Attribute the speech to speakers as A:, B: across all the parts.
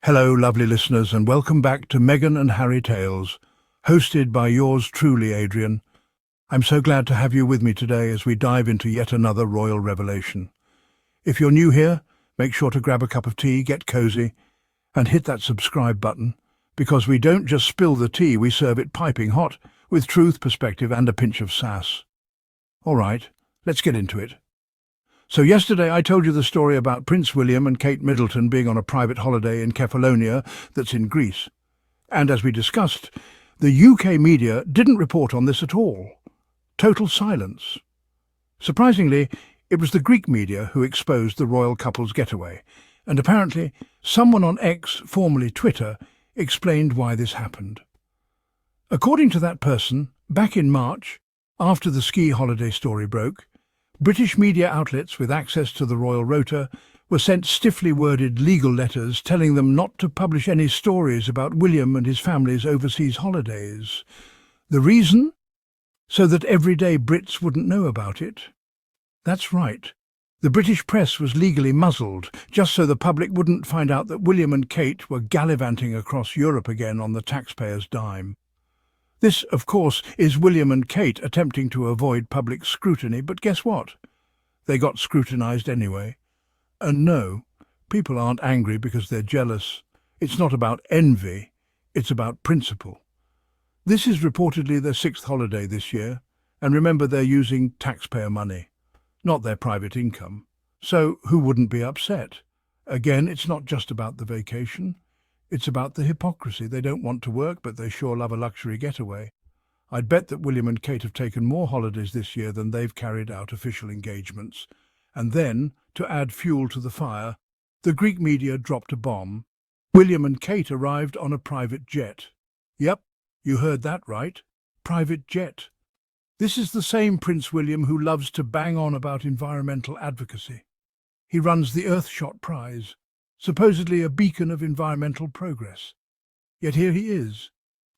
A: Hello, lovely listeners, and welcome back to Meghan and Harry Tales, hosted by yours truly, Adrian. I'm so glad to have you with me today as we dive into yet another royal revelation. If you're new here, make sure to grab a cup of tea, get cozy, and hit that subscribe button, because we don't just spill the tea, we serve it piping hot, with truth, perspective, and a pinch of sass. All right, let's get into it. So yesterday I told you the story about Prince William and Kate Middleton being on a private holiday in Kefalonia that's in Greece. And as we discussed, the UK media didn't report on this at all. Total silence. Surprisingly, it was the Greek media who exposed the royal couple's getaway, and apparently someone on X, formerly Twitter, explained why this happened. According to that person, back in March, after the ski holiday story broke, British media outlets with access to the royal rota were sent stiffly worded legal letters telling them not to publish any stories about William and his family's overseas holidays. The reason? So that everyday Brits wouldn't know about it. That's right. The British press was legally muzzled, just so the public wouldn't find out that William and Kate were gallivanting across Europe again on the taxpayers' dime. This, of course, is William and Kate attempting to avoid public scrutiny, but guess what? They got scrutinised anyway. And no, people aren't angry because they're jealous. It's not about envy, it's about principle. This is reportedly their 6th holiday this year, and remember they're using taxpayer money, not their private income. So who wouldn't be upset? Again, it's not just about the vacation. It's about the hypocrisy. They don't want to work, but they sure love a luxury getaway. I'd bet that William and Kate have taken more holidays this year than they've carried out official engagements. And then, to add fuel to the fire, the Greek media dropped a bomb. William and Kate arrived on a private jet. Yep, you heard that right. Private jet. This is the same Prince William who loves to bang on about environmental advocacy. He runs the Earthshot Prize, supposedly a beacon of environmental progress. Yet here he is,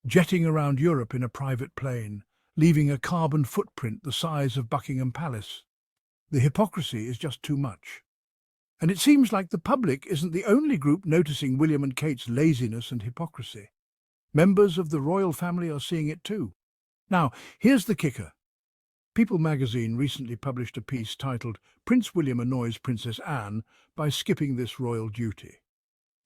A: jetting around Europe in a private plane, leaving a carbon footprint the size of Buckingham Palace. The hypocrisy is just too much. And it seems like the public isn't the only group noticing William and Kate's laziness and hypocrisy. Members of the royal family are seeing it too. Now, here's the kicker. People magazine recently published a piece titled "Prince William Annoys Princess Anne by Skipping This Royal Duty."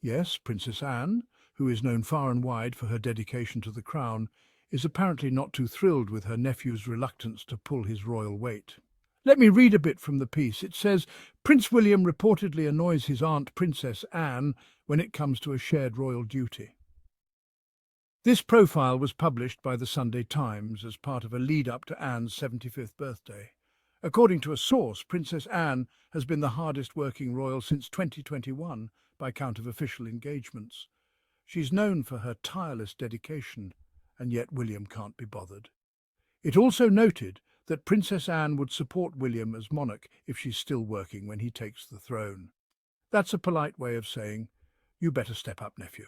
A: Yes, Princess Anne, who is known far and wide for her dedication to the crown, is apparently not too thrilled with her nephew's reluctance to pull his royal weight. Let me read a bit from the piece. It says, Prince William reportedly annoys his aunt Princess Anne when it comes to a shared royal duty. This profile was published by the Sunday Times as part of a lead-up to Anne's 75th birthday. According to a source, Princess Anne has been the hardest-working royal since 2021 by count of official engagements. She's known for her tireless dedication, and yet William can't be bothered. It also noted that Princess Anne would support William as monarch if she's still working when he takes the throne. That's a polite way of saying, you better step up, nephew.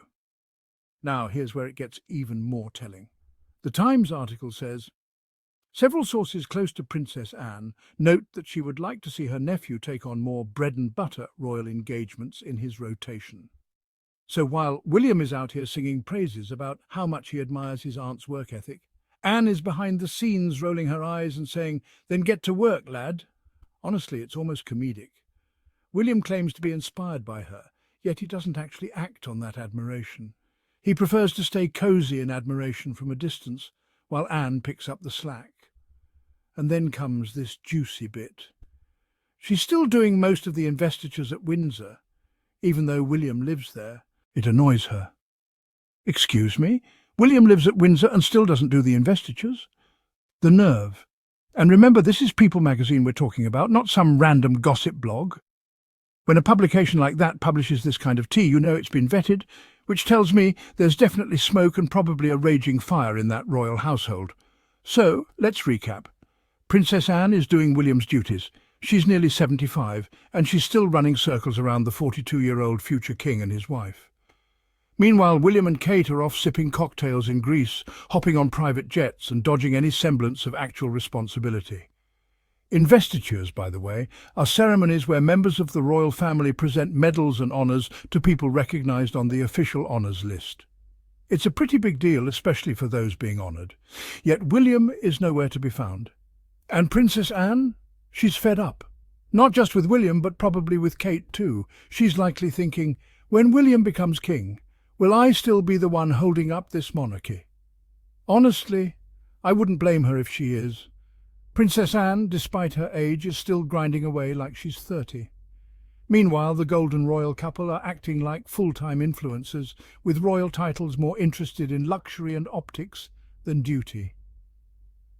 A: Now, here's where it gets even more telling. The Times article says, several sources close to Princess Anne note that she would like to see her nephew take on more bread-and-butter royal engagements in his rotation. So while William is out here singing praises about how much he admires his aunt's work ethic, Anne is behind the scenes rolling her eyes and saying, then get to work, lad. Honestly, it's almost comedic. William claims to be inspired by her, yet he doesn't actually act on that admiration. He prefers to stay cosy in admiration from a distance, while Anne picks up the slack. And then comes this juicy bit. She's still doing most of the investitures at Windsor, even though William lives there. It annoys her. Excuse me? William lives at Windsor and still doesn't do the investitures? The nerve. And remember, this is People magazine we're talking about, not some random gossip blog. When a publication like that publishes this kind of tea, you know it's been vetted, which tells me there's definitely smoke and probably a raging fire in that royal household. So, let's recap. Princess Anne is doing William's duties. She's nearly 75, and she's still running circles around the 42-year-old future king and his wife. Meanwhile, William and Kate are off sipping cocktails in Greece, hopping on private jets and dodging any semblance of actual responsibility. Investitures, by the way, are ceremonies where members of the royal family present medals and honours to people recognised on the official honours list. It's a pretty big deal, especially for those being honoured. Yet William is nowhere to be found. And Princess Anne? She's fed up. Not just with William, but probably with Kate too. She's likely thinking, when William becomes king, will I still be the one holding up this monarchy? Honestly, I wouldn't blame her if she is. Princess Anne, despite her age, is still grinding away like she's 30. Meanwhile, the golden royal couple are acting like full-time influencers, with royal titles more interested in luxury and optics than duty.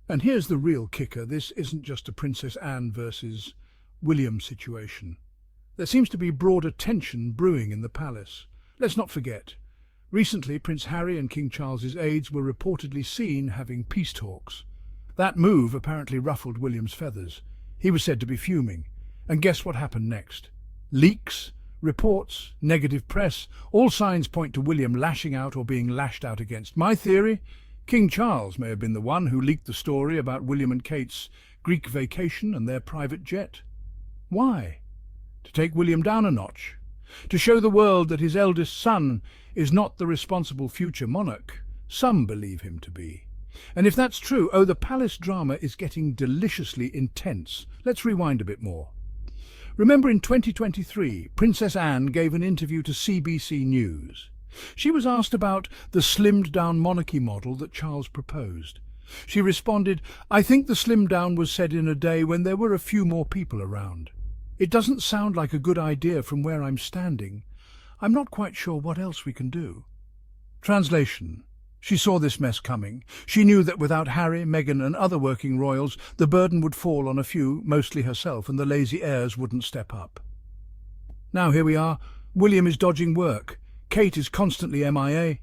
A: And here's the real kicker. This isn't just a Princess Anne versus William situation. There seems to be broader tension brewing in the palace. Let's not forget, recently Prince Harry and King Charles's aides were reportedly seen having peace talks. That move apparently ruffled William's feathers. He was said to be fuming. And guess what happened next? Leaks, reports, negative press, all signs point to William lashing out or being lashed out against. My theory? King Charles may have been the one who leaked the story about William and Kate's Greek vacation and their private jet. Why? To take William down a notch? To show the world that his eldest son is not the responsible future monarch some believe him to be. And if that's true, oh, the palace drama is getting deliciously intense. Let's rewind a bit more. Remember in 2023, Princess Anne gave an interview to CBC News. She was asked about the slimmed-down monarchy model that Charles proposed. She responded, "I think the slimmed down was said in a day when there were a few more people around. It doesn't sound like a good idea from where I'm standing. I'm not quite sure what else we can do." Translation. She saw this mess coming. She knew that without Harry, Meghan and other working royals, the burden would fall on a few, mostly herself, and the lazy heirs wouldn't step up. Now here we are. William is dodging work. Kate is constantly MIA.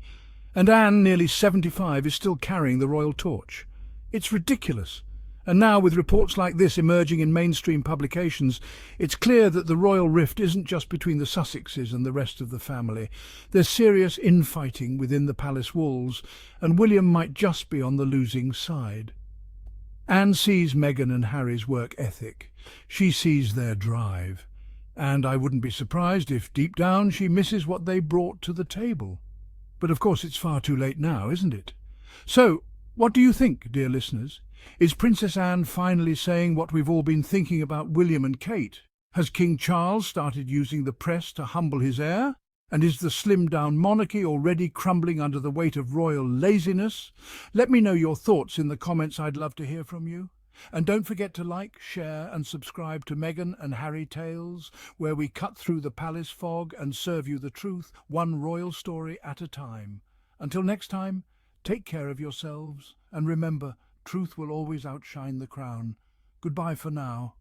A: And Anne, nearly 75, is still carrying the royal torch. It's ridiculous. And now, with reports like this emerging in mainstream publications, it's clear that the royal rift isn't just between the Sussexes and the rest of the family. There's serious infighting within the palace walls, and William might just be on the losing side. Anne sees Meghan and Harry's work ethic. She sees their drive. And I wouldn't be surprised if, deep down, she misses what they brought to the table. But of course it's far too late now, isn't it? So, what do you think, dear listeners? Is Princess Anne finally saying what we've all been thinking about William and Kate? Has King Charles started using the press to humble his heir? And is the slimmed-down monarchy already crumbling under the weight of royal laziness? Let me know your thoughts in the comments. I'd love to hear from you. And don't forget to like, share and subscribe to Meghan and Harry Tales, where we cut through the palace fog and serve you the truth, one royal story at a time. Until next time, take care of yourselves, and remember, truth will always outshine the crown. Goodbye for now.